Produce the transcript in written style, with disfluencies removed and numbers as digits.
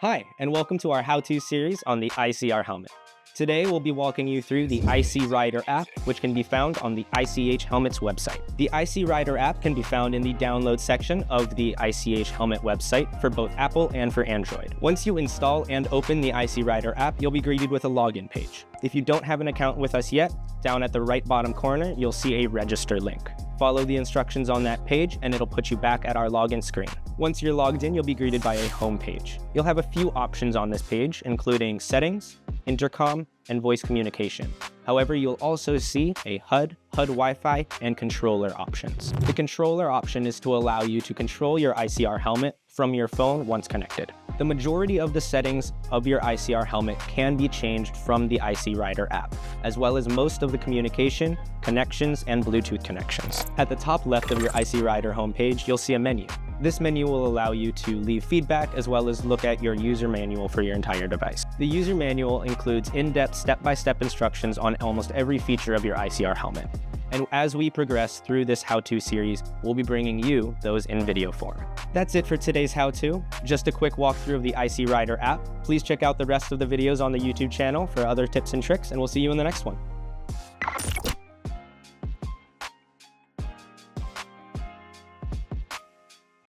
Hi, and welcome to our how-to series on the iCR helmet. Today, we'll be walking you through the iCRider app, which can be found on the ICH Helmet's website. The iCRider app can be found in the download section of the ICH Helmet website for both Apple and for Android. Once you install and open the iCRider app, you'll be greeted with a login page. If you don't have an account with us yet, down at the right bottom corner, you'll see a register link. Follow the instructions on that page and it'll put you back at our login screen. Once you're logged in, you'll be greeted by a home page. You'll have a few options on this page, including settings, intercom, and voice communication. However, you'll also see a HUD Wi-Fi, and controller options. The controller option is to allow you to control your iCR helmet from your phone once connected. The majority of the settings of your iCR helmet can be changed from the iCRider app, as well as most of the communication, connections, and Bluetooth connections. At the top left of your iCRider homepage, you'll see a menu. This menu will allow you to leave feedback as well as look at your user manual for your entire device. The user manual includes in-depth step-by-step instructions on almost every feature of your iCR helmet. And as we progress through this how-to series, we'll be bringing you those in video form. That's it for today's how-to. Just a quick walkthrough of the iCRider app. Please check out the rest of the videos on the YouTube channel for other tips and tricks, and we'll see you in the next one.